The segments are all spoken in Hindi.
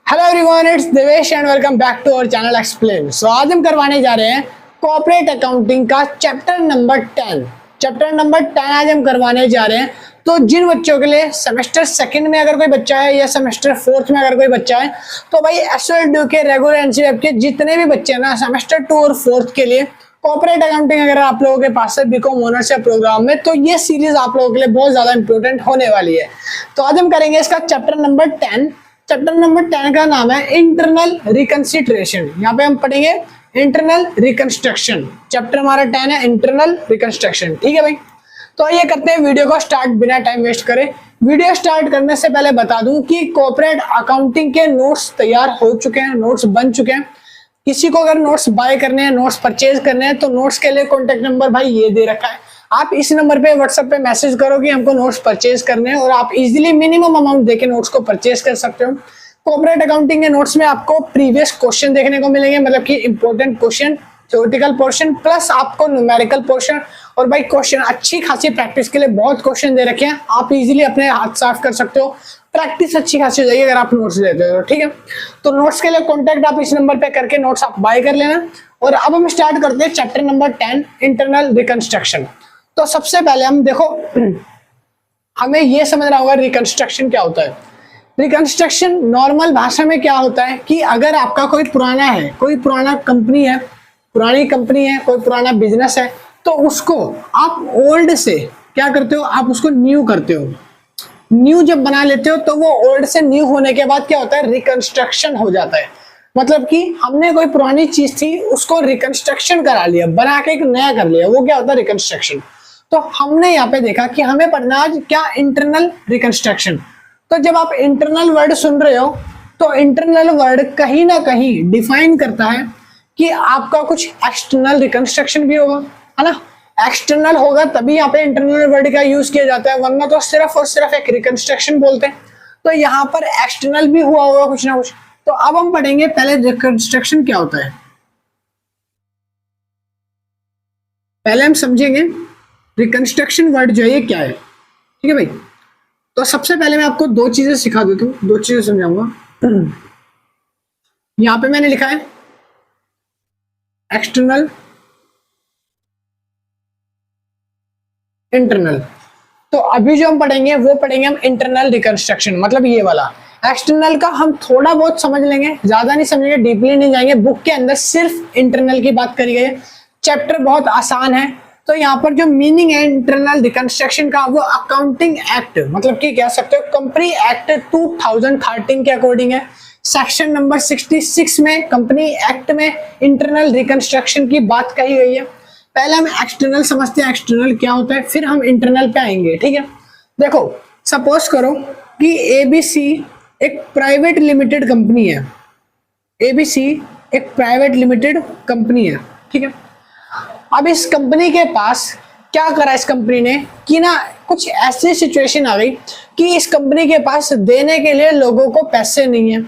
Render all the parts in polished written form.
Hello everyone, it's Devesh and welcome back to our channel explain. So आज हम करवाने जा रहे हैं कॉर्पोरेट अकाउंटिंग का चैप्टर नंबर 10। चैप्टर नंबर 10 आज हम करवाने जा रहे हैं। तो जिन बच्चों के लिए सेमेस्टर सेकंड में अगर कोई बच्चा है या सेमेस्टर फोर्थ में अगर कोई बच्चा है तो भाई एसएलड्यू के रेगुलर एनसीईआरटी के जितने भी बच्चे हैं ना सेमेस्टर 2 और 4 के लिए कॉर्पोरेट अकाउंटिंग अगर आप लोगों के पास है बीकॉम ऑनर्स या प्रोग्राम में, तो ये सीरीज आप लोगों के लिए बहुत ज्यादा इंपॉर्टेंट होने वाली है। तो आज हम करेंगे इसका चैप्टर नंबर 10। चैप्टर नंबर 10 का नाम है इंटरनल रिकंसिडरेशन। यहाँ पे हम पढ़ेंगे इंटरनल रिकंस्ट्रक्शन। चैप्टर हमारा 10 है इंटरनल रिकंस्ट्रक्शन। ठीक है भाई, तो ये करते हैं वीडियो को स्टार्ट बिना टाइम वेस्ट करे। वीडियो स्टार्ट करने से पहले बता दूं कि कॉर्पोरेट अकाउंटिंग के नोट्स तैयार हो चुके हैं, नोट्स बन चुके हैं। किसी को अगर नोट्स बाय करने हैं, नोट्स परचेज करने हैं, तो नोट्स के लिए कॉन्टेक्ट नंबर भाई ये दे रखा है। आप इस नंबर पे व्हाट्सएप पे मैसेज करो कि हमको नोट्स परचेज करने हैं और आप इजीली मिनिमम अमाउंट देके नोट्स को परचेज कर सकते हो। कॉर्पोरेट अकाउंटिंग के नोट्स में आपको प्रीवियस क्वेश्चन देखने को मिलेंगे, मतलब कि important question, theoretical portion plus आपको न्यूमेरिकल पोर्शन। और भाई क्वेश्चन अच्छी खासी प्रैक्टिस के लिए बहुत क्वेश्चन दे रखे हैं, आप इजीली अपने हाथ साफ कर सकते हो। प्रैक्टिस अच्छी खासी हो जाएगी अगर आप नोट्स लेते हो। ठीक है, तो नोट्स के लिए कॉन्टेक्ट आप इस नंबर पे करके नोट्स आप बाय कर लेना। और अब हम स्टार्ट करते हैं चैप्टर नंबर 10 इंटरनल रिकंस्ट्रक्शन। तो सबसे पहले हम देखो, हमें यह समझना होगा रिकंस्ट्रक्शन क्या होता है। रिकंस्ट्रक्शन नॉर्मल भाषा में क्या होता है कि अगर आपका कोई पुराना है, कोई पुराना कंपनी है, पुरानी कंपनी है, कोई पुराना बिजनेस है, तो उसको आप ओल्ड से क्या करते हो, आप उसको न्यू करते हो। न्यू जब बना लेते हो तो वो ओल्ड से न्यू होने के बाद क्या होता है, रिकंस्ट्रक्शन हो जाता है। मतलब कि हमने कोई पुरानी चीज थी उसको रिकंस्ट्रक्शन करा लिया, बना के एक नया कर लिया, वो क्या होता है रिकंस्ट्रक्शन। तो हमने यहाँ पे देखा कि हमें पढ़ना आज क्या, इंटरनल रिकंस्ट्रक्शन। तो जब आप इंटरनल वर्ड सुन रहे हो तो इंटरनल वर्ड कहीं ना कहीं डिफाइन करता है कि आपका कुछ एक्सटर्नल रिकंस्ट्रक्शन भी होगा, है ना। एक्सटर्नल होगा तभी यहाँ पे इंटरनल वर्ड का यूज किया जाता है, वरना तो सिर्फ और सिर्फ एक रिकंस्ट्रक्शन बोलते हैं। तो यहाँ पर एक्सटर्नल भी हुआ होगा कुछ ना कुछ। तो अब हम पढ़ेंगे पहले रिकंस्ट्रक्शन क्या होता है, पहले हम समझेंगे रिकंस्ट्रक्शन वर्ड जो है ये क्या है। ठीक है भाई, तो सबसे पहले मैं आपको दो चीजें सिखा देता हूँ, दो चीजें समझाऊंगा। यहां पे मैंने लिखा है एक्सटर्नल, इंटरनल। तो अभी जो हम पढ़ेंगे वो पढ़ेंगे हम इंटरनल रिकंस्ट्रक्शन, मतलब ये वाला। एक्सटर्नल का हम थोड़ा बहुत समझ लेंगे, ज्यादा नहीं समझेंगे, डीपली नहीं जाएंगे। बुक के अंदर सिर्फ इंटरनल की बात करी गई है, चैप्टर बहुत आसान है। तो यहाँ पर जो मीनिंग है इंटरनल रिकंस्ट्रक्शन का, वो अकाउंटिंग एक्ट, मतलब कि कह सकते हो कंपनी एक्ट 2013 के अकॉर्डिंग है। सेक्शन नंबर 66 में कंपनी एक्ट में इंटरनल रिकंस्ट्रक्शन की बात कही गई है। पहले हम एक्सटर्नल समझते हैं, एक्सटर्नल क्या होता है, फिर हम इंटरनल पे आएंगे। ठीक है, देखो सपोज करो कि एबीसी एक प्राइवेट लिमिटेड कंपनी है। एबीसी एक प्राइवेट लिमिटेड कंपनी है, ठीक है। अब इस कंपनी के पास क्या करा इस कंपनी ने कि ना, कुछ ऐसी सिचुएशन आ गई कि इस कंपनी के पास देने के लिए लोगों को पैसे नहीं है,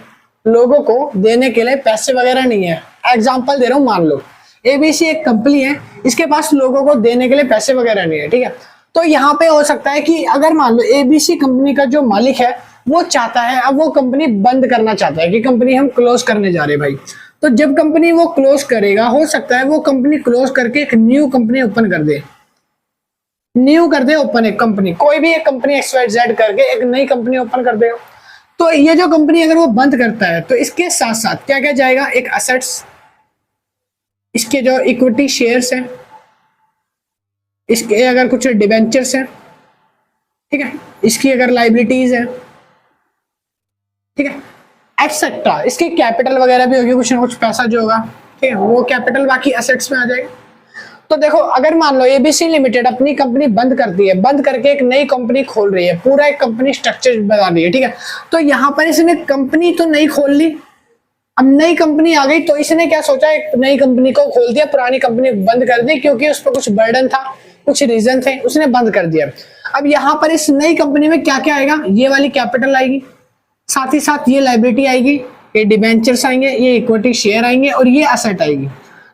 लोगों को देने के लिए पैसे वगैरह नहीं है। एग्जांपल दे रहा हूं, मान लो एबीसी एक कंपनी है, इसके पास लोगों को देने के लिए पैसे वगैरह नहीं है। ठीक है, तो यहाँ पे हो सकता है कि अगर मान लो एबीसी कंपनी का जो मालिक है वो चाहता है, अब वो कंपनी बंद करना चाहता है कि कंपनी हम क्लोज करने जा रहे हैं भाई। तो जब कंपनी वो क्लोज करेगा, हो सकता है वो कंपनी क्लोज करके एक न्यू कंपनी ओपन कर दे, न्यू कर दे ओपन एक कंपनी, कोई भी एक कंपनी XYZ करके एक नई कंपनी ओपन कर देगा। तो ये जो कंपनी अगर वो बंद करता है तो इसके साथ साथ क्या क्या जाएगा, एक असेट्स, इसके जो इक्विटी शेयर्स हैं, इसके अगर कुछ डिबेंचर्स हैं, ठीक है, इसकी अगर लाइबिलिटीज है, ठीक है, एक्सेट्रा, इसकी कैपिटल वगैरह भी होगी, कुछ ना कुछ पैसा जो होगा, ठीक है, वो कैपिटल बाकी एसेट्स में आ जाएगा। तो देखो अगर मान लो एबीसी लिमिटेड अपनी कंपनी बंद करती है, बंद करके एक नई कंपनी खोल रही है, पूरा एक कंपनी स्ट्रक्चर बना रही है, ठीक है। तो यहाँ पर इसने कंपनी तो नहीं खोल ली, अब नई कंपनी आ गई तो इसने क्या सोचा, एक नई कंपनी को खोल दिया, पुरानी कंपनी बंद कर दी क्योंकि उस पर कुछ बर्डन था, कुछ रीजन थे, उसने बंद कर दिया। अब यहाँ पर इस नई कंपनी में क्या क्या आएगा, ये वाली कैपिटल आएगी, साथ ही साथ ये लाइबिलिटी आएगी, ये डिबेंचर्स आएंगे, ये इक्विटी शेयर आएंगे और ये एसेट आएगी।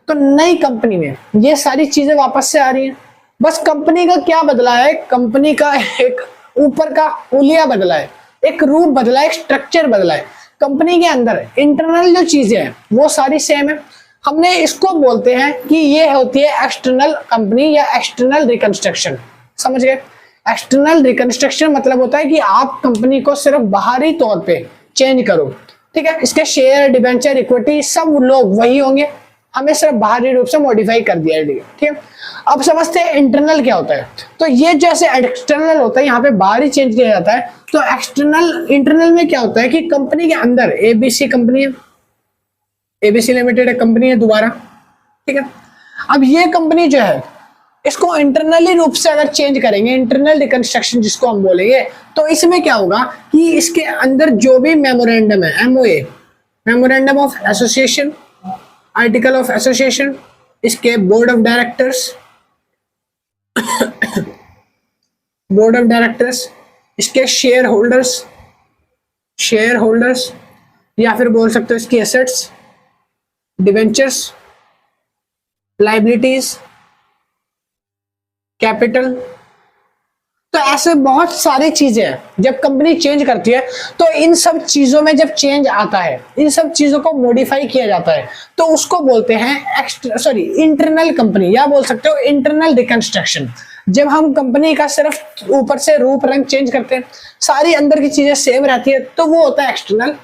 तो नई कंपनी में ये सारी चीजें वापस से आ रही हैं। बस कंपनी का क्या बदला है, कंपनी का एक ऊपर का हुलिया बदला है, एक रूप बदला है, एक स्ट्रक्चर बदला है। कंपनी के अंदर इंटरनल जो चीजें हैं वो सारी सेम है। हमने इसको बोलते हैं कि ये होती है एक्सटर्नल कंपनी या एक्सटर्नल रिकंस्ट्रक्शन। समझ गए? एक्सटर्नल रिकंस्ट्रक्शन मतलब होता है कि आप कंपनी को सिर्फ बाहरी तौर पे चेंज करो, ठीक है। इसके शेयर, डिबेंचर, इक्विटी सब लोग वही होंगे, हमें सिर्फ बाहरी रूप से मॉडिफाई कर दिया है, ठीक है। अब समझते हैं इंटरनल क्या होता है। तो ये जैसे एक्सटर्नल होता है, यहाँ पे बाहरी चेंज किया जाता है, तो एक्सटर्नल इंटरनल में क्या होता है कि कंपनी के अंदर एबीसी कंपनी है, एबीसी लिमिटेड एक कंपनी है दोबारा, ठीक है। अब ये कंपनी जो है इसको इंटरनली रूप से अगर चेंज करेंगे, इंटरनल रिकंस्ट्रक्शन जिसको हम बोलेंगे, तो इसमें क्या होगा कि इसके अंदर जो भी मेमोरेंडम है, MOA, memorandum of association, article of association, इसके board of directors, board of directors, इसके शेयर होल्डर्स या फिर बोल सकते हो इसकी एसेट्स, डिवेंचर्स, लाइबिलिटीज, कैपिटल। तो ऐसे बहुत सारी चीजें हैं। जब कंपनी चेंज करती है तो इन सब चीजों में जब चेंज आता है, इन सब चीजों को मॉडिफाई किया जाता है, तो उसको बोलते हैं इंटरनल कंपनी, या बोल सकते हो इंटरनल रिकंस्ट्रक्शन। जब हम कंपनी का सिर्फ ऊपर से रूप रंग चेंज करते हैं, सारी अंदर की चीजें सेम रहती है, तो वो होता है एक्सटर्नल।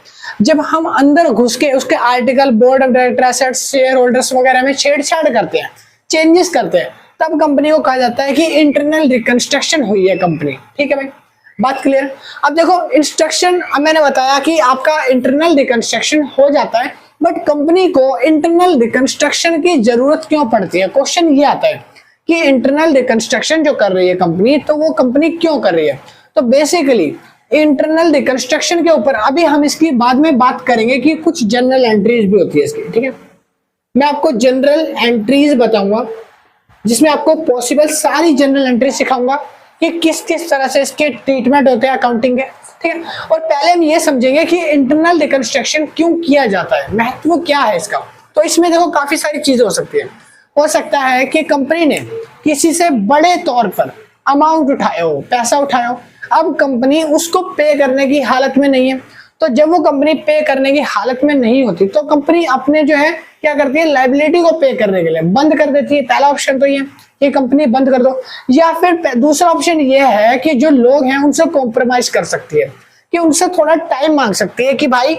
जब हम अंदर घुस के उसके article, board of director, assets, share holders वगैरह में छेड़छाड़ करते हैं, चेंजेस करते हैं, तब कंपनी को कहा जाता है कि इंटरनल रिकंस्ट्रक्शन हुई है कंपनी, ठीक है भाई, बात क्लियर। अब देखो इंस्ट्रक्शन, अब मैंने बताया कि आपका इंटरनल रिकंस्ट्रक्शन हो जाता है, बट कंपनी को इंटरनल रिकंस्ट्रक्शन की जरूरत क्यों पड़ती है? क्वेश्चन ये आता है कि इंटरनल रिकंस्ट्रक्शन जो कर रही है कंपनी, तो वो कंपनी क्यों कर रही है? तो बेसिकली इंटरनल रिकंस्ट्रक्शन के ऊपर अभी हम इसकी बाद में बात करेंगे कि कुछ जनरल एंट्रीज भी होती है इसकी, ठीक है। मैं आपको जनरल एंट्रीज बताऊंगा, जिसमें आपको पॉसिबल सारी जनरल एंट्री सिखाऊंगा कि किस किस तरह से इसके ट्रीटमेंट होते हैं अकाउंटिंग के, ठीक है। और पहले हम ये समझेंगे कि इंटरनल रिकंस्ट्रक्शन क्यों किया जाता है, महत्व क्या है इसका। तो इसमें देखो काफी सारी चीजें हो सकती है। हो सकता है कि कंपनी ने किसी से बड़े तौर पर अमाउंट उठाया हो, पैसा उठाया हो, अब कंपनी उसको पे करने की हालत में नहीं है। तो जब वो कंपनी पे करने की हालत में नहीं होती, तो कंपनी अपने जो है क्या करती है, लायबिलिटी को पे करने के लिए बंद कर देती है। पहला ऑप्शन तो ये कि कंपनी बंद कर दो, या फिर दूसरा ऑप्शन ये है कि जो लोग हैं उनसे कॉम्प्रोमाइज कर सकती है, कि उनसे थोड़ा टाइम मांग सकती है कि भाई,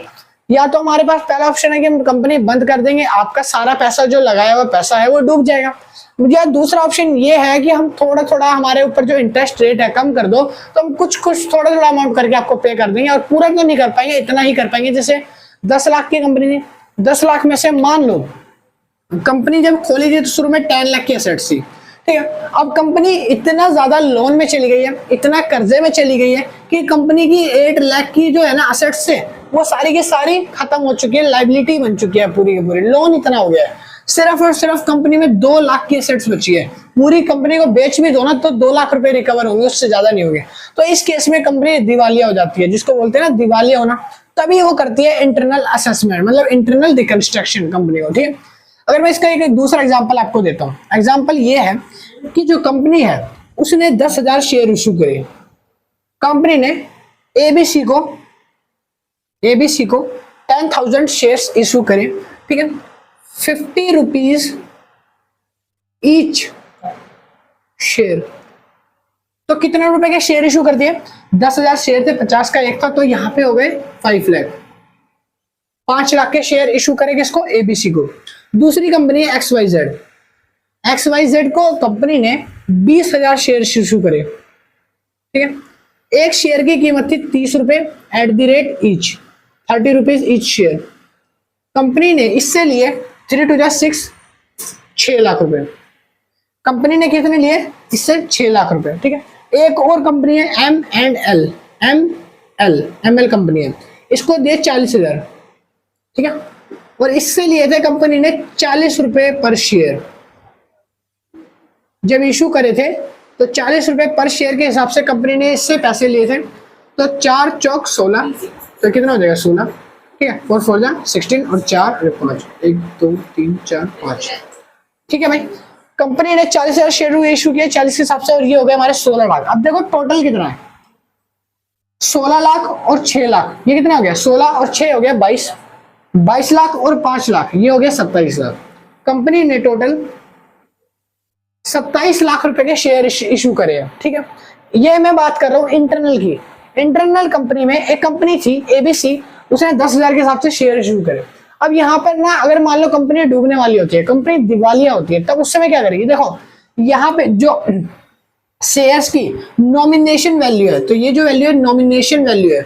या तो हमारे पास पहला ऑप्शन है कि हम कंपनी बंद कर देंगे, आपका सारा पैसा जो लगाया हुआ पैसा है वो डूब जाएगा, या दूसरा ऑप्शन ये है कि हम थोड़ा थोड़ा हमारे ऊपर जो इंटरेस्ट रेट है कम कर दो, तो हम कुछ थोड़ा थोड़ा अमाउंट करके आपको पे कर देंगे, और पूरा तो नहीं कर पाएंगे, इतना ही कर पाएंगे। जैसे 10 लाख की कंपनी थी, 10 लाख में से मान लो कंपनी जब खोली थी तो शुरू में 10 लाख की एसेट्स थी, ठीक है। अब कंपनी इतना ज्यादा लोन में चली गई है, इतना कर्जे में चली गई है कि कंपनी की 8 लाख की जो है ना एसेट्स से वो सारी की सारी खत्म हो चुकी है, लायबिलिटी बन चुकी है पूरी की पूरी, लोन इतना हो गया है, सिर्फ और सिर्फ कंपनी में 2 लाख की एसेट्स बची है। पूरी कंपनी को बेच भी दो ना तो 2 लाख रुपए रिकवर होंगे, उससे ज्यादा नहीं होंगे। तो इस केस में कंपनी दिवालिया हो जाती है, जिसको बोलते हैं ना दिवालिया होना। तभी वो करती है इंटरनल असेसमेंट, मतलब इंटरनल रिकंस्ट्रक्शन कंपनी को, ठीक है। अगर मैं इसका एक दूसरा एग्जांपल आपको देता हूँ, एग्जांपल ये है कि जो कंपनी है उसने 10,000 शेयर इशू करे, कंपनी ने एबीसी को 10,000 शेयर्स इशू करे, ठीक है। 50 रुपीज ईच शेयर, तो कितने रुपए के शेयर इशू कर दिए? 10,000 शेयर थे, 50 का एक था, तो यहां पे हो गए 5 लाख, 5 लाख के शेयर इशू करे किसको? एबीसी को। दूसरी कंपनी है XYZ को कंपनी ने 20,000 शेयर इशू करे, ठीक है। एक शेयर की कीमत थी 30 रुपए at the rate each, 30 rupees each share. Company ने इससे लिए 3 to 6, 6 लाख रुपए। कंपनी ने कितने लिए? इससे 6 लाख रुपए, ठीक है। एक और कंपनी है ML कंपनी है, इसको दिए 40,000, ठीक है। और इससे लिए थे कंपनी ने 40 रुपए पर शेयर। जब इशू करे थे तो 40 रुपए पर शेयर के हिसाब से कंपनी ने इससे पैसे लिए थे, तो 4 चौक 16, तो कितना हो जाएगा? 16, ठीक है। 4 4 जा 16 और 4 5, 1 2 3 4 5, ठीक है भाई। कंपनी ने 40,000 शेयर इशू किए 40 के हिसाब से, और ये हो गए हमारे 16 लाख। अब देखो टोटल कितना है, 16 लाख और 6 लाख, ये कितना हो गया? 16 और 6 हो गया 22, 22 लाख और 5 लाख, ये हो गया 27 लाख। कंपनी ने टोटल 27 लाख रुपए के शेयर इशू करे हैं, ठीक है। ये मैं बात कर रहा हूँ इंटरनल की। इंटरनल कंपनी में एक कंपनी थी एबीसी, उसने 10,000 के हिसाब से शेयर इशू करे। अब यहाँ पर ना अगर मान लो कंपनी डूबने वाली होती है, कंपनी दिवालिया होती है, तब उस समय क्या करेगी? देखो यहाँ पे जो शेयर्स की नॉमिनेशन वैल्यू है, तो ये जो वैल्यू है नॉमिनेशन वैल्यू है,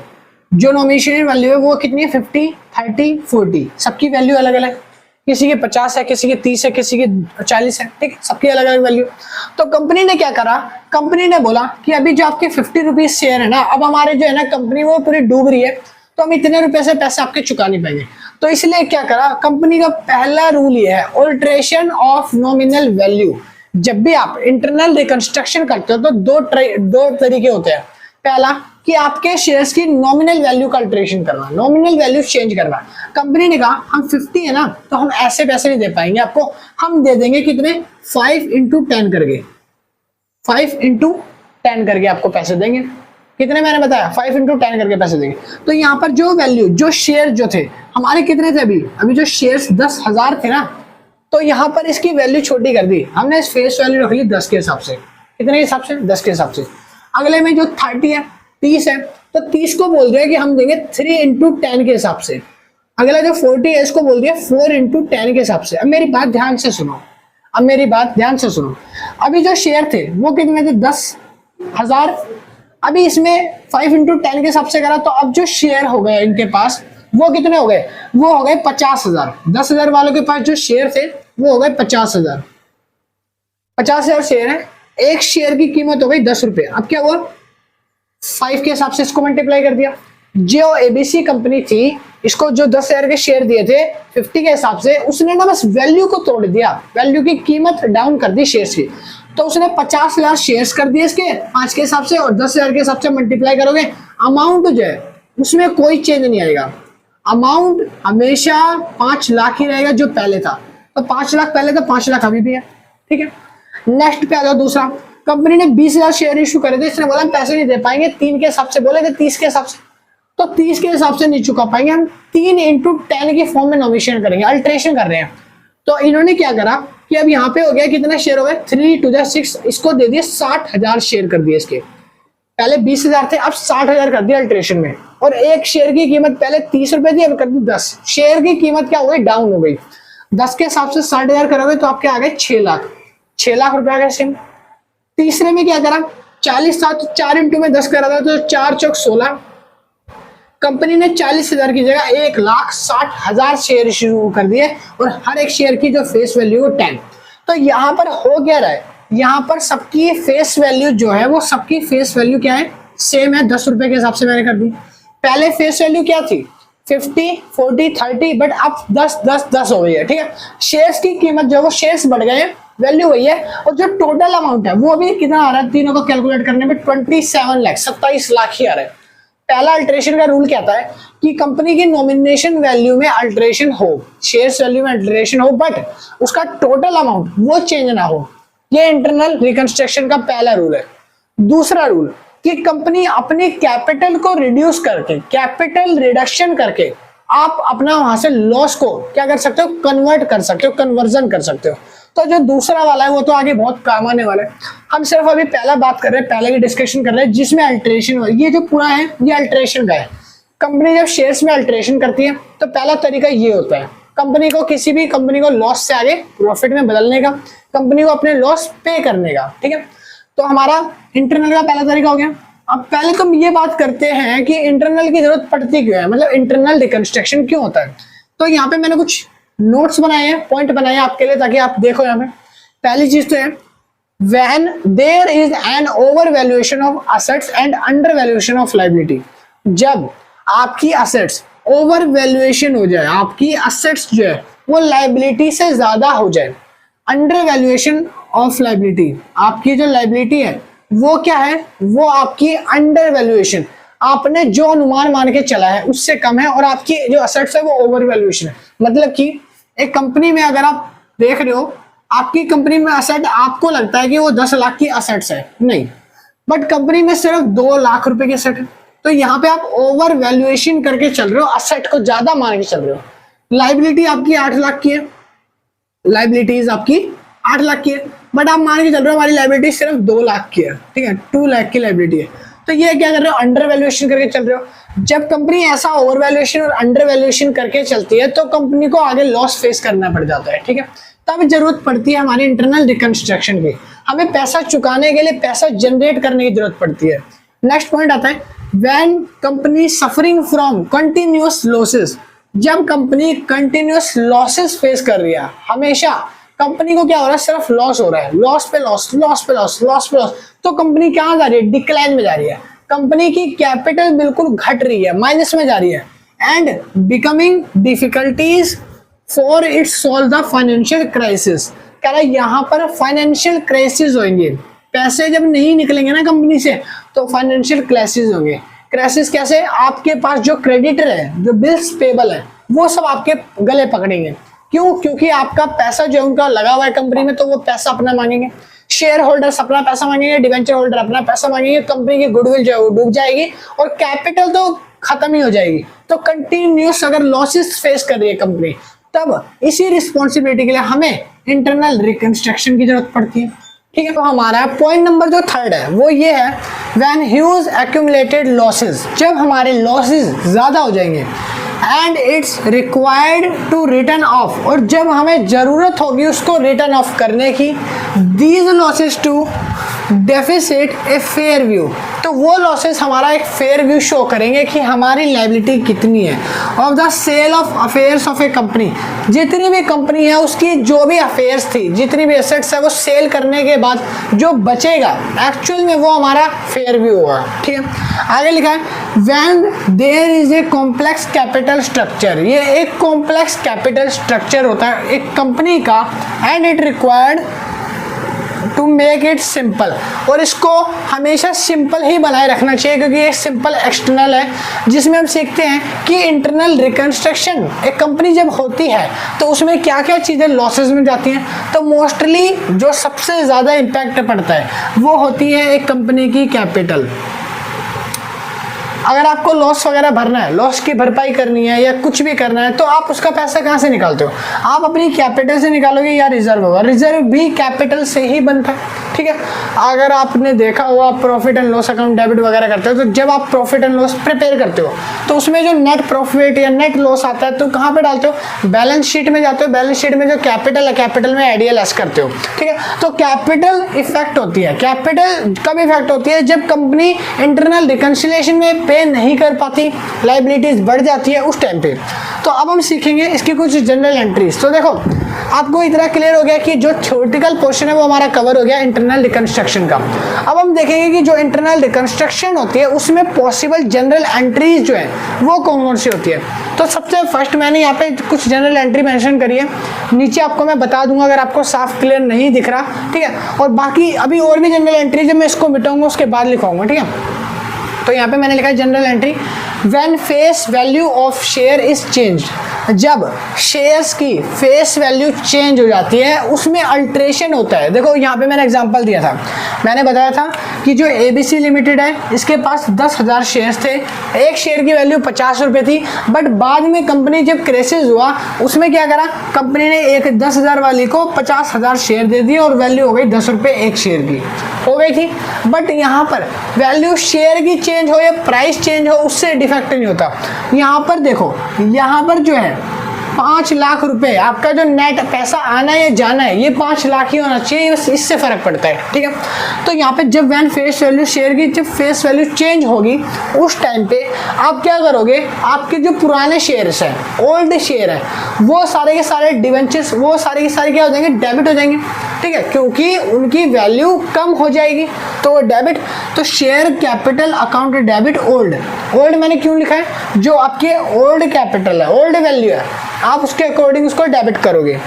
जो नॉमिनेशन वैल्यू है वो कितनी है? 50, 30, 40, सबकी वैल्यू अलग अलग, किसी के 50 है, किसी के 30 है, किसी के 40 है, ठीक है, सबकी अलग अलग वैल्यू। तो कंपनी ने क्या करा? कंपनी ने बोला कि अभी जो आपके 50 रुपीज शेयर है ना, अब हमारे जो है ना कंपनी वो पूरी डूब रही है, तो हम इतने रुपए से पैसे आपके चुका नहीं पाएंगे। तो इसलिए क्या करा कंपनी का? पहला रूल ये है ऑल्टरेशन ऑफ नॉमिनल वैल्यू। जब भी आप इंटरनल रिकंस्ट्रक्शन करते हो तो दो तरीके होते हैं। पहला कि आपके शेयर्स की नॉमिनल वैल्यू का अल्टरेशन करना, नॉमिनल वैल्यू चेंज करना। कंपनी ने कहा हम 50 है ना, तो हम ऐसे पैसे नहीं दे पाएंगे आपको, हम दे देंगे कितने? 5 into 10 करके, 5 into 10 करके आपको पैसे देंगे। कितने मैंने बताया? 5 into 10 करके पैसे देंगे। तो यहाँ पर जो वैल्यू, जो शेयर जो थे हमारे कितने थे अभी जो शेयर्स 10,000 थे ना, तो यहाँ पर इसकी वैल्यू छोटी कर दी हमने, इस फेस वैल्यू रख ली 10 के हिसाब से। कितने के हिसाब से? 10 के हिसाब से। अगले में जो 30 है, 30 है, तो 30 को बोल दिया कि हम देंगे 3 into 10 के हिसाब से। अगला जो 40 है इसको बोल दिया 4 into 10 के हिसाब से। अब मेरी बात ध्यान से सुनो, अभी जो शेयर थे वो कितने थे? 10,000। अभी इसमें 5 into 10 के हिसाब से करा, तो अब जो शेयर हो गए इनके पास वो कितने हो गए? वो हो गए 50,000। 10,000 वालों के पास जो शेयर थे वो हो गए 50,000। 50,000 शेयर है, एक शेयर की कीमत हो गई 10 रुपए। अब क्या हुआ? 5 के हिसाब से इसको मल्टीप्लाई कर दिया। जो एबीसी कंपनी थी, इसको जो 10,000 के शेयर दिए थे 50 के हिसाब से, उसने ना बस वैल्यू को तोड़ दिया, वैल्यू की कीमत डाउन कर दी शेयर्स की। तो उसने 50,000 शेयर्स कर दिए इसके 5 के हिसाब से, और 10,000 के हिसाब से मल्टीप्लाई करोगे, अमाउंट जो है उसमें कोई चेंज नहीं आएगा। अमाउंट हमेशा 5 लाख ही रहेगा जो पहले था। तो 5 लाख पहले था, 5 लाख अभी भी है, ठीक है। नेक्स्ट पे आ जाओ दूसरा। कंपनी ने 20,000 शेयर इशू करे थे, इसने बोला हम पैसे नहीं दे पाएंगे, 3 के हिसाब से बोले थे, 30 के हिसाब से, तो 30 के हिसाब से नहीं चुका पाएंगे, हम 3 into 10 के फॉर्म में नोमिनेशन करेंगे, अल्टरेशन कर रहे हैं। तो इन्होंने क्या करा कि अब यहाँ पे हो गया कितना शेयर हो गए? 3 to the 6, इसको दे दिए 60,000 शेयर कर दिए इसके। पहले 20,000 थे, अब 60,000 कर दिया अल्टरेशन में। और एक शेयर की कीमत पहले 30 रुपए थी, अब कर दी 10। शेयर की कीमत क्या हो गई? डाउन हो गई। 10 के हिसाब से 60,000 करोगे तो आपके आ गए 6 लाख, 6 लाख रुपए आ गए सेम। तीसरे में क्या करा? 40 था तो 4 into में 10 करा था, तो 4 चौक 16। कंपनी ने 40,000 की जगह 1,60,000 शेयर इशू कर दिए, और हर एक शेयर की जो फेस वैल्यू है 10। तो यहाँ पर हो क्या रहा है? यहाँ पर सबकी फेस वैल्यू जो है वो सबकी फेस वैल्यू क्या है? सेम है, 10 रुपए के हिसाब से मैंने कर दी। पहले फेस वैल्यू क्या थी? 50, 40, 30, बट अब 10, 10, 10 हो गई है, ठीक है। शेयर्स की कीमत जो है वो शेयर्स बढ़ गए, वैल्यू वही है, और जो टोटल अमाउंट है वो अभी कितना आ रहा है? तीनों को कैलकुलेट करने में 27 लाख, 27 लाख ही आ रहा है। पहला अल्टरेशन का रूल क्या आता है कि कंपनी की नॉमिनेशन वैल्यू में अल्टरेशन हो, शेयर्स वैल्यू में अल्टरेशन हो, बट उसका टोटल अमाउंट वो चेंज ना हो। ये इंटरनल रिकंस्ट्रक्शन का पहला रूल है। दूसरा रूल कि कंपनी अपने कैपिटल को रिड्यूस करके, कैपिटल रिडक्शन करके आप अपना वहां से लॉस को क्या कर सकते हो? कन्वर्ट कर सकते हो, कन्वर्जन कर सकते हो। तो जो दूसरा वाला है वो तो आगे बहुत काम आने वाला है। हम सिर्फ अभी पहला बात कर रहे हैं, पहले की डिस्कशन कर रहे हैं जिसमें अल्टरेशन हो। ये जो पूरा है ये अल्टरेशन का है। कंपनी जब शेयर्स में अल्टरेशन करती है तो पहला तरीका ये होता है कंपनी को, किसी भी कंपनी को लॉस से आगे प्रॉफिट में बदलने का, कंपनी को अपने लॉस पे करने का, ठीक है। तो हमारा इंटरनल का पहला तरीका हो गया। अब पहले तो हम ये बात करते हैं कि इंटरनल की जरूरत पड़ती क्यों है, मतलब इंटरनल रिकंस्ट्रक्शन क्यों होता है। तो यहाँ पे मैंने कुछ नोट्स बनाए हैं, पॉइंट बनाए हैं आपके लिए, ताकि आप देखो। यहाँ पे पहली चीज तो है when there is an overvaluation of assets and undervaluation of liability। जब आपकी assets ओवर वैल्यूएशन हो जाए, आपकी assets जो है वो लाइबिलिटी से ज्यादा हो जाए, अंडर वैल्यूएशन ऑफ लाइबिलिटी, आपकी जो लाइबिलिटी है वो क्या है? वो आपकी अंडर वैल्यूएशन, आपने जो अनुमान मान के चला है उससे कम है, और आपकी जो असेट्स है वो ओवर वैल्यूएशन है। मतलब कि एक कंपनी में अगर आप देख रहे हो, आपकी कंपनी में असेट आपको लगता है कि वो 10 लाख की असेट्स है, नहीं, बट कंपनी में सिर्फ 2 लाख रुपए की असेट है। तो यहाँ पे आप ओवर वैल्यूएशन करके चल रहे हो, असेट को ज्यादा मान के चल रहे हो। लाइबिलिटी आपकी 8 लाख की है, लाइबिलिटीज आपकी 8 लाख की है, बट आप मान के चल रहे हो हमारी लाइबिलिटी सिर्फ 2 लाख की है, ठीक है, 2 लाख की लाइबिलिटी है। तो ये क्या कर रहे हो, अंडर वैल्यूएशन करके चल रहे हो। जब कंपनी ऐसा ओवर वैल्यूएशन और अंडर वैल्यूएशन करके चलती है तो कंपनी को आगे लॉस फेस करना पड़ जाता है, ठीक है। तब जरूरत पड़ती है हमारी इंटरनल रिकंस्ट्रक्शन की, हमें पैसा चुकाने के लिए पैसा जनरेट करने की जरूरत पड़ती है। नेक्स्ट पॉइंट आता है when company suffering from continuous losses, जब कंपनी कंटिन्यूअस लॉसेस फेस कर रही है, हमेशा कंपनी को क्या हो रहा है, सिर्फ लॉस हो रहा है, लॉस पे लॉस, लॉस पे लॉस, लॉस पे लॉस, तो कंपनी कहाँ जा रही है, डिक्लाइन में जा रही है, कंपनी की कैपिटल बिल्कुल घट रही है, माइनस में जा रही है, and becoming difficulties for it solve the financial crisis. कह रहा है यहाँ पर फाइनेंशियल क्राइसिस होंगे, पैसे जब नहीं निकलेंगे ना कंपनी से तो फाइनेंशियल क्राइसिस होंगे। क्राइसिस कैसे, आपके पास जो क्रेडिटर है, जो बिल्स पेबल है, वो सब आपके गले पकड़ेंगे। क्यों, क्योंकि आपका पैसा जो उनका लगा हुआ है कंपनी में, तो वो पैसा अपना मांगेंगे, शेयर होल्डर्स अपना पैसा मांगेंगे, डिवेंचर होल्डर अपना पैसा मांगेंगे, कंपनी की गुडविल जो है वो डूब जाएगी और कैपिटल तो खत्म ही हो जाएगी। तो कंटिन्यूस अगर लॉसेस फेस कर रही है कंपनी, तब इसी रिस्पॉन्सिबिलिटी के लिए हमें इंटरनल रिकंस्ट्रक्शन की जरूरत पड़ती है, ठीक है। तो हमारा पॉइंट नंबर जो थर्ड है वो ये है व्हेन ह्यूज एक्यूमुलेटेड लॉसेस, जब हमारे लॉसेस ज्यादा हो जाएंगे and it's required to written off, और जब हमें जरूरत होगी उसको रिटर्न ऑफ करने की, these losses to deficit a fair view, तो वो लॉसेस हमारा एक फेयर व्यू शो करेंगे कि हमारी लायबिलिटी कितनी है of the sale of affairs of a company, जितनी भी कंपनी है उसकी जो भी अफेयर्स थी, जितनी भी एसेट्स है, वो सेल करने के बाद जो बचेगा एक्चुअल में वो हमारा फेयर व्यू होगा, ठीक है। आगे लिखा है when there is a complex capital structure, ये एक कॉम्प्लेक्स कैपिटल स्ट्रक्चर होता है एक कंपनी का, and it required to make it simple, और इसको हमेशा सिंपल ही बनाए रखना चाहिए, क्योंकि ये सिंपल एक्सटर्नल है जिसमें हम सीखते हैं कि इंटरनल रिकंस्ट्रक्शन एक कंपनी जब होती है तो उसमें क्या क्या चीज़ें लॉसेस में जाती हैं। तो मोस्टली जो सबसे ज़्यादा इम्पैक्ट पड़ता है वो होती है एक कंपनी की कैपिटल। अगर आपको लॉस वगैरह भरना है, लॉस की भरपाई करनी है या कुछ भी करना है, तो आप उसका पैसा कहाँ से निकालते हो, आप अपनी कैपिटल से निकालोगे या रिजर्व होगा, रिजर्व भी कैपिटल से ही बनता है, ठीक है। अगर आपने देखा हो आप profit and loss account debit वगैरह करते हो, तो जब आप प्रॉफिट एंड लॉस प्रिपेयर करते हो तो उसमें जो नेट प्रॉफिट या नेट लॉस आता है तो कहाँ पे डालते हो, बैलेंस शीट में जाते हो, बैलेंस शीट में जो कैपिटल है कैपिटल में एडीएलएस करते हो, ठीक है। तो कैपिटल इफेक्ट होती है, कैपिटल कब इफेक्ट होती है, जब कंपनी इंटरनल रिकंसिलिएशन में पे नहीं कर पाती, लायबिलिटीज बढ़ जाती है उस टाइम पे। तो अब हम सीखेंगे इसकी कुछ जनरल एंट्रीज। तो देखो आपको इतना क्लियर हो गया कि जो थ्योरेटिकल पोर्शन है वो हमारा कवर हो गया इंटरनल रिकंस्ट्रक्शन का। अब हम देखेंगे कि जो इंटरनल रिकंस्ट्रक्शन होती है उसमें पॉसिबल जनरल एंट्रीज जो है वो कौन कौन सी होती है। तो सबसे फर्स्ट मैंने यहाँ पे कुछ जनरल एंट्री मेंशन करी है, नीचे आपको मैं बता दूंगा अगर आपको साफ क्लियर नहीं दिख रहा, ठीक है। और बाकी अभी और भी जनरल एंट्री जब मैं इसको मिटाऊंगा उसके बाद लिखाऊंगा, ठीक है। तो यहाँ पे मैंने लिखा है general entry when face value of share is changed, जब शेयर्स की फेस वैल्यू चेंज हो जाती है उसमें अल्ट्रेशन होता है। देखो यहाँ पे मैंने एग्जांपल दिया था, मैंने बताया था कि जो एबीसी लिमिटेड है इसके पास 10,000 शेयर्स थे, एक शेयर की वैल्यू 50 रुपये थी, बट बाद में कंपनी जब क्राइसिस हुआ उसमें क्या करा, कंपनी ने एक 10,000 वाली को 50,000 शेयर दे दिए और वैल्यू हो गई 10 रुपये एक शेयर की हो गई थी। बट यहाँ पर वैल्यू शेयर की चेंज हो या प्राइस चेंज हो उससे डिफेक्ट नहीं होता। यहाँ पर देखो, यहाँ पर जो है 5 लाख रुपए आपका जो नेट पैसा आना है या जाना है ये 5 लाख ही होना चाहिए, बस इससे फर्क पड़ता है, ठीक है। तो यहाँ पे जब वैन फेस वैल्यू शेयर की जब फेस वैल्यू चेंज होगी उस टाइम पे आप क्या करोगे, आपके जो पुराने शेयर्स हैं, ओल्ड शेयर है, वो सारे के सारे डिवेंचर्स वो सारे के सारे क्या हो जाएंगे, डेबिट हो जाएंगे, ठीक है, क्योंकि उनकी वैल्यू कम हो जाएगी तो डेबिट। तो share capital account debit old, old मैंने क्यों लिखा है, जो आपके ओल्ड कैपिटल है, ओल्ड वैल्यू है, आप उसके अकॉर्डिंग उसको डेबिट करोगे।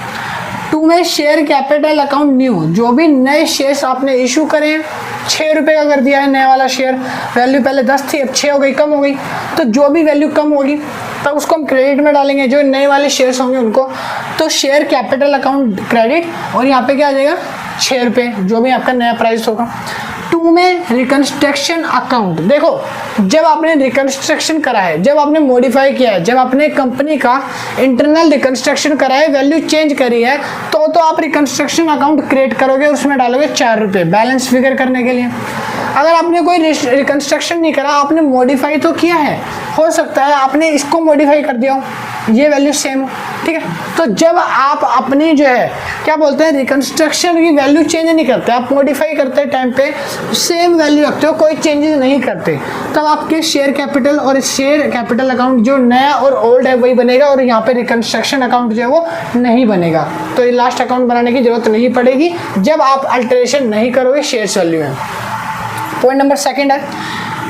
टू में शेयर कैपिटल अकाउंट न्यू, जो भी नए शेयर्स आपने इशू करे हैं, 6 रुपये का कर दिया है नया वाला शेयर, वैल्यू पहले 10 थी अब 6 हो गई, कम हो गई, तो जो भी वैल्यू कम होगी तब उसको हम क्रेडिट में डालेंगे, जो नए वाले शेयर्स होंगे उनको। तो शेयर कैपिटल अकाउंट क्रेडिट, और यहाँ पे क्या आ जाएगा ₹6, जो भी आपका नया प्राइस होगा। 2 में रिकंस्ट्रक्शन अकाउंट, देखो जब आपने रिकंस्ट्रक्शन करा है, जब आपने मॉडिफाई किया है, जब आपने कंपनी का इंटरनल रिकंस्ट्रक्शन करा है, वैल्यू चेंज करी है, तो आप रिकंस्ट्रक्शन अकाउंट क्रिएट करोगे, उसमें डालोगे ₹4 बैलेंस फिगर करने के लिए। अगर आपने कोई रिकंस्ट्रक्शन नहीं करा, आपने मॉडिफाई तो किया है, हो सकता है आपने इसको मॉडिफाई कर दिया हो, ये वैल्यू सेम हो, ठीक है। तो जब आप अपनी जो है क्या बोलते हैं रिकंस्ट्रक्शन की वैल्यू चेंज नहीं करते, आप मॉडिफाई करते टाइम पे सेम वैल्यू रखते हो, कोई चेंजेस नहीं करते, तब आपके शेयर कैपिटल और शेयर कैपिटल अकाउंट जो नया और ओल्ड है वही बनेगा, और यहाँ पे रिकंस्ट्रक्शन अकाउंट जो है वो नहीं बनेगा। तो ये लास्ट अकाउंट बनाने की जरूरत नहीं पड़ेगी जब आप अल्टरेशन नहीं करोगे शेयर वैल्यू में। पॉइंट नंबर सेकंड है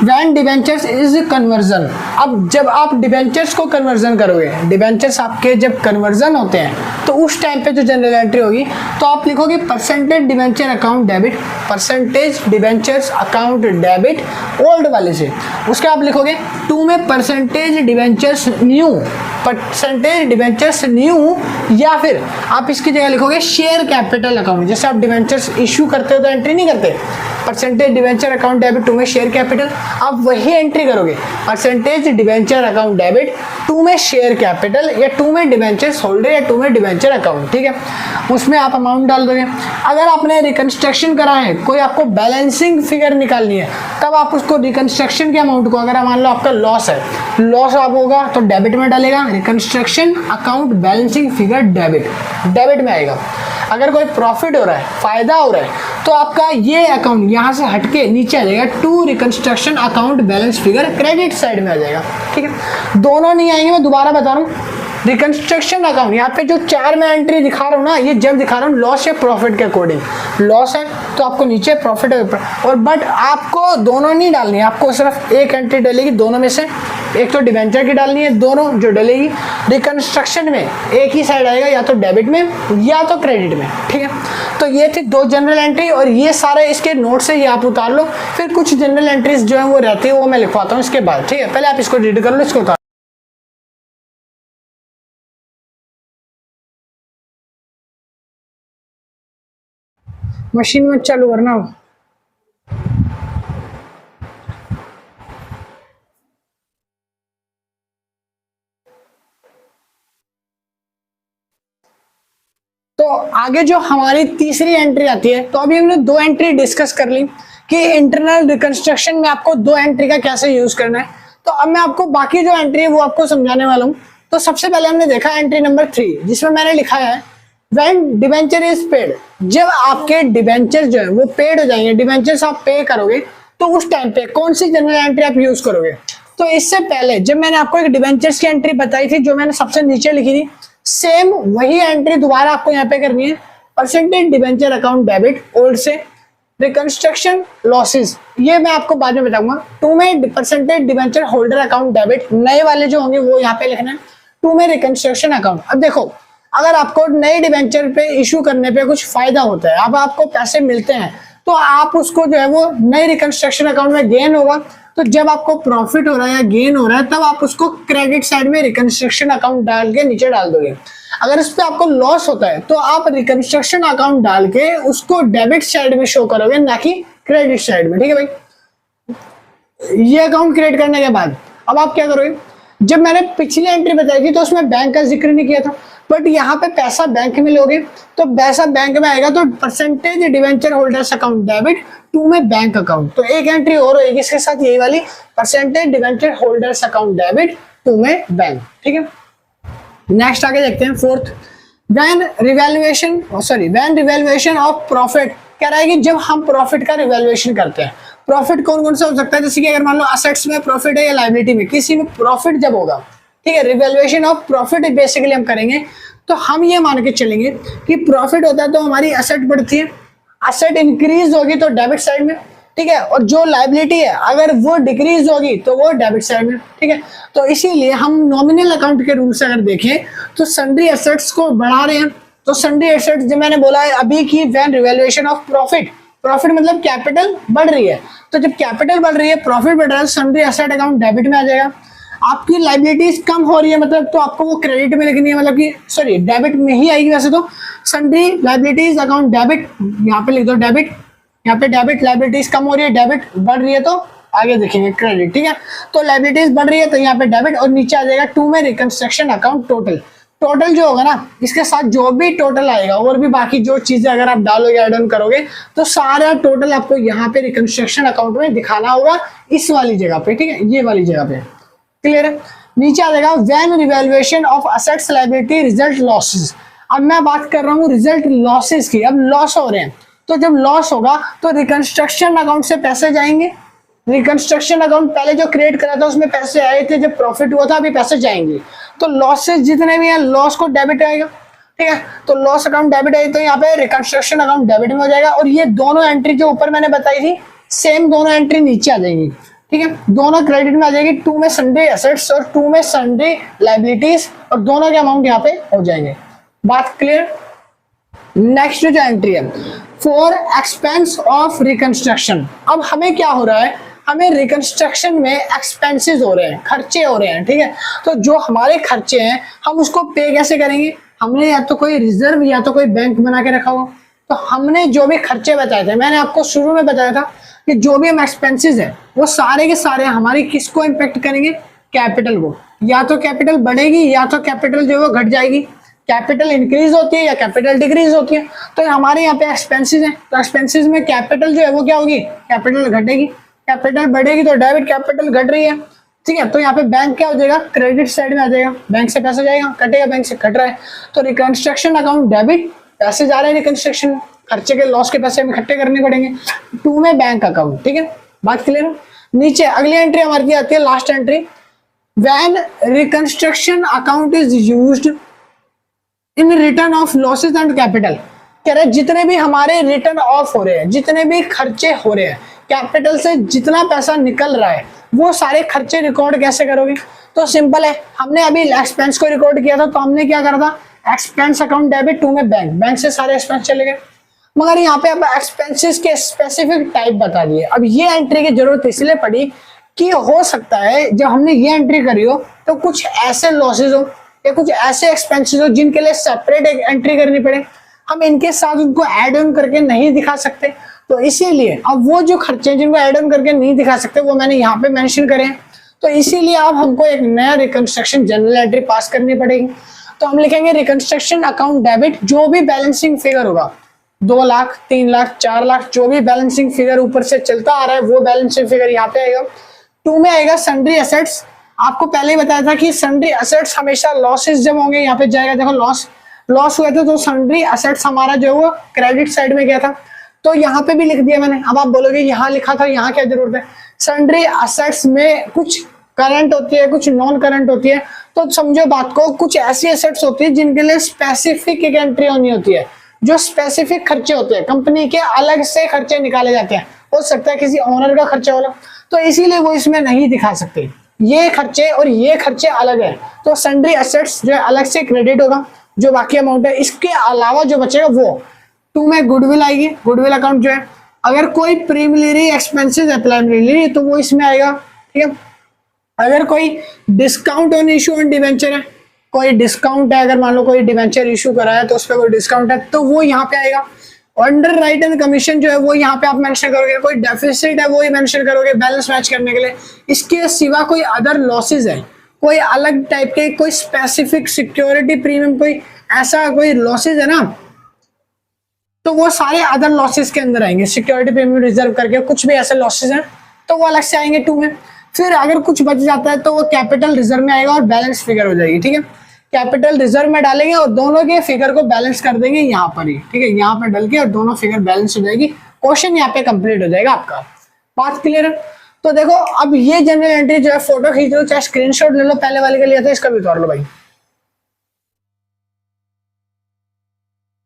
वैन डिबेंचर्स इज कन्वर्जन। अब जब आप डिबेंचर्स को कन्वर्जन करोगे, डिबेंचर्स आपके जब कन्वर्जन होते हैं तो उस टाइम पे जो जनरल एंट्री होगी तो आप लिखोगे percentage debenture account debit, percentage debentures account debit old वाले से। उसके आप लिखोगे 2 में percentage debentures new, percentage debentures new, या फिर आप इसकी जगह लिखोगे शेयर कैपिटल अकाउंट। जैसे आप डिबेंचर्स इशू करते हो तो एंट्री नहीं करते, परसेंटेज डिबेंचर अकाउंट डेबिट 2 में शेयर कैपिटल, आप वही एंट्री करोगे, परसेंटेज डिबेंचर अकाउंट डेबिट 2 में शेयर कैपिटल, या 2 में डिबेंचर्स होल्डर, या 2 में डिबेंचर अकाउंट, ठीक है। उसमें आप अमाउंट डाल दोगे। अगर आपने रिकंस्ट्रक्शन करा है, कोई आपको बैलेंसिंग फिगर निकालनी है, तब आप उसको रिकंस्ट्रक्शन के अमाउंट को, अगर मान लो आपका लॉस है, लॉस आप होगा तो डेबिट में डालेगा, reconstruction account balancing figure debit में आएगा। अगर कोई प्रॉफिट हो रहा है, फायदा हो रहा है, तो आपका ये अकाउंट यहाँ से हटके नीचे आ जाएगा, 2 reconstruction account balance figure credit side में आ जाएगा, ठीक है। दोनों नहीं आएंगे, मैं दोबारा बता रहा हूँ। रिकंस्ट्रक्शन अकाउंट यहाँ पे जो 4 में एंट्री दिखा रहा हूँ ना, ये जब दिखा रहा हूँ लॉस या प्रॉफिट के अकॉर्डिंग, लॉस है तो आपको नीचे, प्रॉफिट है और, बट आपको दोनों नहीं डालनी है, आपको सिर्फ एक एंट्री डलेगी दोनों में से, एक तो डिबेंचर की डालनी है, दोनों जो डलेगी रिकंस्ट्रक्शन में एक ही साइड आएगा, या तो डेबिट में या तो क्रेडिट में, ठीक है। तो ये थी 2 जनरल एंट्री, और ये सारे इसके नोट से ये आप उतार लो, फिर कुछ जनरल एंट्रीज जो है वो रहती है वो मैं लिखवाता हूँ इसके बाद, ठीक है। पहले आप इसको रीड कर लो, इसको उतार। मशीन में चालू करना हो। तो आगे जो हमारी तीसरी एंट्री आती है, तो अभी हमने 2 एंट्री डिस्कस कर ली कि इंटरनल रिकंस्ट्रक्शन में आपको 2 एंट्री का कैसे यूज करना है। तो अब मैं आपको बाकी जो एंट्री है वो आपको समझाने वाला हूँ। तो सबसे पहले हमने देखा एंट्री नंबर 3, जिसमें मैंने लिखा है व्हेन डिबेंचर इज पेड। जब आपके डिबेंचर जो है वो पेड हो जाएंगे, डिबेंचर्स आप पे करोगे, तो उस टाइम पे कौन सी जनरल एंट्री आप यूज करोगे। तो इससे पहले जब मैंने आपको एक डिबेंचर्स की एंट्री बताई थी, जो मैंने सबसे नीचे लिखी थी, सेम वही एंट्री दोबारा आपको यहाँ पे करनी है। Percentage debenture account debit old से, रिकंस्ट्रक्शन लॉसेस, ये मैं आपको बाद में बताऊंगा। 2 में percentage debenture holder account debit, नए वाले जो होंगे वो यहाँ पे लिखना है। 2 में रिकंस्ट्रक्शन अकाउंट। अब देखो, अगर आपको नए डिबेंचर पे इशू करने पे कुछ फायदा होता है, अब आपको पैसे मिलते हैं, तो आप उसको जो है वो नए रिकंस्ट्रक्शन अकाउंट में गेन होगा। तो जब आपको प्रॉफिट हो रहा है या गेन हो रहा है, तब आप उसको क्रेडिट साइड में रिकंस्ट्रक्शन अकाउंट डाल के नीचे डाल दोगे। अगर इस पे आपको लॉस होता है, तो आप रिकंस्ट्रक्शन अकाउंट डाल के उसको डेबिट साइड में शो करोगे, ना कि क्रेडिट साइड में, ठीक है भाई। ये अकाउंट क्रिएट करने के बाद अब आप क्या करोगे, जब मैंने पिछली एंट्री बताई थी तो उसमें बैंक का जिक्र नहीं किया था, बट यहाँ पे पैसा बैंक में लोगे तो पैसा बैंक में आएगा, तो percentage debenture holders account debit 2 में बैंक अकाउंट। तो एक एंट्री और होगी इसके साथ, यही वाली percentage debenture holders account debit 2 में बैंक, ठीक है। नेक्स्ट आगे देखते हैं 4th, when revaluation of profit. कह रहा है कि जब हम प्रॉफिट का रिवैल्यूएशन करते हैं, प्रॉफिट कौन कौन सा हो सकता है, जैसे कि अगर मान लो असेट्स में प्रॉफिट है या लायबिलिटी में, किसी में प्रॉफिट जब होगा, ठीक है, रिवैल्यूएशन ऑफ प्रॉफिट बेसिकली हम करेंगे, तो हम ये मान के चलेंगे कि प्रॉफिट होता है तो हमारी असेट बढ़ती है, असेट इंक्रीज होगी तो डेबिट साइड में, ठीक है, और जो लायबिलिटी है अगर वो डिक्रीज होगी तो वो डेबिट साइड में, ठीक है। तो इसीलिए हम नॉमिनल अकाउंट के रूल से अगर देखें तो सन्ड्री एसेट्स को बढ़ा रहे हैं, तो सन्ड्री एसेट्स जो मैंने बोला है अभी की when revaluation of profit, profit मतलब कैपिटल बढ़ रही है, तो जब कैपिटल बढ़ रही है, प्रॉफिट बढ़ रहा है, सन्ड्री एसेट अकाउंट डेबिट में आ जाएगा। आपकी लाइबिलिटीज कम हो रही है मतलब तो आपको वो क्रेडिट में लिखनी है, मतलब कि सॉरी डेबिट में ही आएगी वैसे तो। सन्ड्री लाइबिलिटीज अकाउंट डेबिट, यहाँ पे लिख दो डेबिट, यहाँ पे डेबिट लाइबिलिटीज कम हो रही है, डेबिट बढ़ रही है तो आगे देखेंगे क्रेडिट, ठीक है। तो लाइबिलिटीज बढ़ रही है तो यहाँ पे डेबिट, और नीचे आ जाएगा 2 में रिकंस्ट्रक्शन अकाउंट टोटल। टोटल जो होगा ना इसके साथ जो भी टोटल आएगा और भी बाकी जो चीजें अगर आप डालोगे ऐड ऑन करोगे तो सारा टोटल आपको यहाँ पे रिकंस्ट्रक्शन अकाउंट में दिखाना होगा, इस वाली जगह पे, ठीक है, ये वाली जगह पे। क्लियर है। नीचे आ जाएगा when revaluation of assets liability result losses. अब मैं बात कर रहा हूँ रिजल्ट लॉसेस की। अब लॉस हो रहे हैं तो जब लॉस होगा तो रिकंस्ट्रक्शन अकाउंट से पैसे जाएंगे। रिकंस्ट्रक्शन अकाउंट पहले जो क्रिएट करा था उसमें पैसे आए थे, जब प्रॉफिट हुआ था अभी पैसे जाएंगे। तो लॉसेस जितने भी हैं लॉस को डेबिट आएगा, ठीक है। तो लॉस अकाउंट डेबिट है तो यहाँ पे रिकंस्ट्रक्शन अकाउंट डेबिट में हो जाएगा। और ये दोनों एंट्री जो ऊपर मैंने बताई थी सेम दोनों एंट्री नीचे आ जाएगी, ठीक है। दोनों क्रेडिट में आ जाएगी, 2 में सन्ड्री एसेट्स और 2 में सन्ड्री लाइबिलिटीज, और दोनों के अमाउंट यहाँ पे हो जाएंगे। बात क्लियर। नेक्स्ट जो एंट्री है फॉर एक्सपेंस ऑफ रिकंस्ट्रक्शन। अब हमें क्या हो रहा है, हमें रिकंस्ट्रक्शन में एक्सपेंसेस हो रहे हैं, खर्चे हो रहे हैं, ठीक है। तो जो हमारे खर्चे हैं हम उसको पे कैसे करेंगे। हमने या तो कोई रिजर्व या तो कोई बैंक बना के रखा हो। तो हमने जो भी खर्चे बताए थे, मैंने आपको शुरू में बताया था कि जो भी हम एक्सपेंसेस है वो सारे के सारे हमारी किसको इम्पेक्ट करेंगे, कैपिटल को। या तो कैपिटल बढ़ेगी या तो कैपिटल जो है वो घट जाएगी। कैपिटल इंक्रीज होती है या कैपिटल डिक्रीज होती है। तो हमारे यहाँ पे एक्सपेंसेस हैं, तो एक्सपेंसेस में कैपिटल जो है वो क्या होगी, कैपिटल घटेगी। कैपिटल बढ़ेगी तो डेबिट कैपिटल घट रही है, ठीक है। तो यहाँ पे बैंक क्या हो जाएगा, क्रेडिट साइड में आ जाएगा, बैंक से पैसा जाएगा, कटेगा, बैंक से कट रहा है। तो रिकंस्ट्रक्शन अकाउंट डेबिट, पैसे जा रहे हैं रिकंस्ट्रक्शन, खर्चे के लॉस के पैसे हमें इकट्ठे करने पड़ेंगे। 2 में बैंक अकाउंट, ठीक है। बात क्लियर है। नीचे अगली एंट्री हमारी क्या आती है, last entry, when reconstruction account is used in return of losses and capital. कह रहे जितने भी हमारे रिटर्न ऑफ हो रहे हैं, जितने भी खर्चे हो रहे हैं, कैपिटल से जितना पैसा निकल रहा है वो सारे खर्चे रिकॉर्ड कैसे करोगे। तो सिंपल है, हमने अभी एक्सपेंस को रिकॉर्ड किया था तो हमने क्या करा था, एक्सपेंस अकाउंट डेबिट, 2 में बैंक, बैंक से सारे एक्सपेंस चले गए। मगर यहाँ पे अब एक्सपेंसेस के स्पेसिफिक टाइप बता दिए। अब ये एंट्री की जरूरत इसलिए पड़ी कि हो सकता है जब हमने ये एंट्री करी हो तो कुछ ऐसे लॉसेज हो या कुछ ऐसे एक्सपेंसेस हो जिनके लिए सेपरेट एक एंट्री करनी पड़े, हम इनके साथ उनको ऐड ऑन करके नहीं दिखा सकते। तो इसीलिए अब वो जो खर्चे जिनको ऐड ऑन करके नहीं दिखा सकते वो मैंने यहाँ पे मेंशन करे हैं। तो इसीलिए अब हमको एक नया रिकंस्ट्रक्शन जनरल एंट्री पास करनी पड़ेगी। तो हम लिखेंगे रिकंस्ट्रक्शन अकाउंट डेबिट, जो भी बैलेंसिंग फिगर होगा 2 लाख 3 लाख 4 लाख जो भी बैलेंसिंग फिगर ऊपर से चलता आ रहा है वो बैलेंसिंग फिगर यहाँ पे आएगा। 2 में आएगा सन्ड्री एसेट्स। आपको पहले ही बताया था कि सन्ड्री एसेट्स हमेशा लॉसेस जब होंगे यहाँ पे जाएगा। देखो लॉस हुए थे तो सन्ड्री एसेट्स हमारा जो है वो क्रेडिट साइड में गया था, तो यहाँ पे भी लिख दिया मैंने। अब आप बोलोगे यहाँ लिखा था, यहाँ क्या जरूरत है। सन्ड्री एसेट्स में कुछ करंट होती है, कुछ नॉन करंट होती है। तो समझो बात को, कुछ ऐसी एसेट्स होती है जिनके लिए स्पेसिफिक एक एंट्री होनी होती है, जो स्पेसिफिक खर्चे होते हैं, कंपनी के अलग से खर्चे निकाले जाते हैं। हो सकता है किसी ओनर का खर्चा होला, तो इसीलिए वो इसमें नहीं दिखा सकते। ये खर्चे और ये खर्चे अलग है, तो सन्ड्री एसेट्स जो है अलग से क्रेडिट होगा, जो बाकी अमाउंट है इसके अलावा जो बचेगा वो 2 में गुडविल आएगी। गुडविल अकाउंट जो है, अगर कोई प्रीमिलरी एक्सपेंसेस है प्राइमरीली तो वो इसमें आएगा, ठीक है। अगर कोई discount on issue on debenture है, कोई डिस्काउंट है, अगर मान लो कोई डिवेंचर इशू करा है तो उस पर कोई डिस्काउंट है तो वो यहाँ पे आएगा। अंडर राइट एंड कमीशन जो है वो यहाँ पे आप मेंशन करोगे। कोई डेफिसिट है वो ही मेंशन करोगे बैलेंस मैच करने के लिए। इसके सिवा कोई अदर लॉसेज है, कोई अलग टाइप के, कोई स्पेसिफिक सिक्योरिटी प्रीमियम, कोई ऐसा कोई लॉसेज है ना, तो वो सारे अदर लॉसेस के अंदर आएंगे। सिक्योरिटी प्रीमियम रिजर्व करके कुछ भी ऐसे लॉसेस हैं तो वो अलग से आएंगे 2 में। फिर अगर कुछ बच जाता है तो वो कैपिटल रिजर्व में आएगा और बैलेंस फिगर हो जाएगी, ठीक है। कैपिटल रिजर्व में डालेंगे और दोनों के फिगर को बैलेंस कर देंगे यहाँ पर ही, ठीक है। यहाँ पर डाल के और दोनों फिगर बैलेंस हो जाएगी, क्वेश्चन यहाँ पे कंप्लीट हो जाएगा आपका। बात क्लियर है। तो देखो अब ये जनरल एंट्री जो है फोटो खींच लो चाहे स्क्रीनशॉट ले लो, पहले वाले का लिया था इसका भी उतार लो भाई,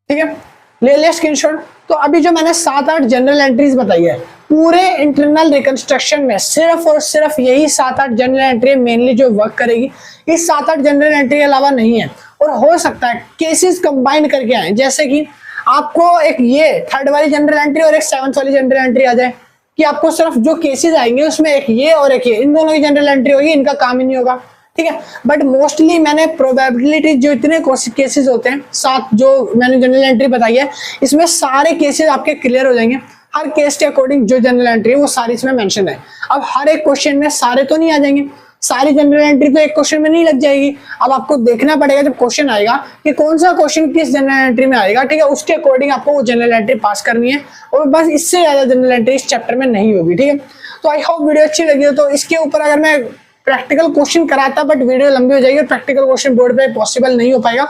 ठीक है, ले लिया स्क्रीनशॉट। तो अभी जो मैंने 7-8 जनरल एंट्रीज बताई है पूरे इंटरनल रिकंस्ट्रक्शन में, सिर्फ और सिर्फ यही 7-8 जनरल एंट्री मेनली जो वर्क करेगी। इस 7-8 जनरल एंट्री के अलावा नहीं है। और हो सकता है केसेस कंबाइन करके आए, जैसे कि आपको एक ये 3rd वाली जनरल एंट्री और एक 7th वाली जनरल एंट्री आ जाए, कि आपको सिर्फ जो केसेस आएंगे उसमें एक ये और एक ये, इन दोनों की जनरल एंट्री होगी, इनका काम ही नहीं होगा, ठीक है। बट मोस्टली मैंने प्रोबेबिलिटी जो इतने केसेस होते हैं 7 जो मैंने जनरल एंट्री बताई है, इसमें सारे केसेस आपके क्लियर हो जाएंगे। हर केस के अकॉर्डिंग जो जनरल एंट्री है वो सारी इसमें मेंशन है। अब हर एक क्वेश्चन में सारे तो नहीं आ जाएंगे, सारी जनरल एंट्री तो एक क्वेश्चन में नहीं लग जाएगी। अब आपको देखना पड़ेगा जब क्वेश्चन आएगा कि कौन सा क्वेश्चन किस जनरल एंट्री में आएगा, ठीक है, उसके अकॉर्डिंग आपको वो जनरल एंट्री पास करनी है, और बस इससे ज्यादा जनरल एंट्री इस चैप्टर में नहीं होगी, ठीक है। तो आई होप वीडियो अच्छी लगी हो। तो इसके ऊपर अगर मैं प्रैक्टिकल क्वेश्चन कराता, बट वीडियो लंबी हो जाएगी और प्रैक्टिकल क्वेश्चन बोर्ड पे पॉसिबल नहीं हो पाएगा,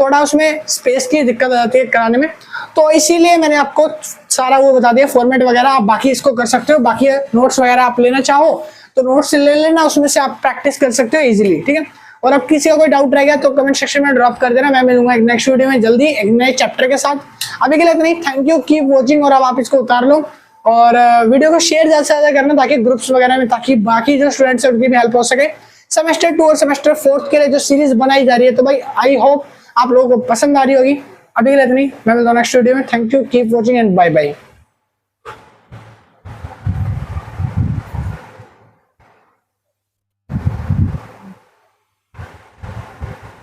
थोड़ा उसमें स्पेस की दिक्कत आ जाती है कराने में, तो इसीलिए मैंने आपको सारा वो बता दिया फॉर्मेट वगैरह। आप बाकी इसको कर सकते हो, बाकी नोट्स वगैरह आप लेना चाहो तो नोट्स ले लेना, उसमें से आप प्रैक्टिस कर सकते हो इजीली, ठीक है। और अब किसी का कोई डाउट रह गया तो कमेंट सेक्शन में ड्रॉप कर देना, मैं मिलूंगा एक नेक्स्ट वीडियो में जल्दी एक नए चैप्टर के साथ। अभी के लिए इतना ही, थैंक यू, कीप वॉचिंग, और अब आप इसको उतार लो और वीडियो को शेयर ज्यादा से ज्यादा करना ताकि ग्रुप्स वगैरह में, ताकि बाकी जो स्टूडेंट्स है उनकी भी हेल्प हो सके। सेमेस्टर 2 और सेमेस्टर 4 के लिए जो सीरीज बनाई जा रही है, तो भाई आई होप आप लोगों को पसंद आ रही होगी। अभी के लिए इतनी, मैं मिलता हूं नेक्स्ट वीडियो में। Thank you, keep watching and bye bye.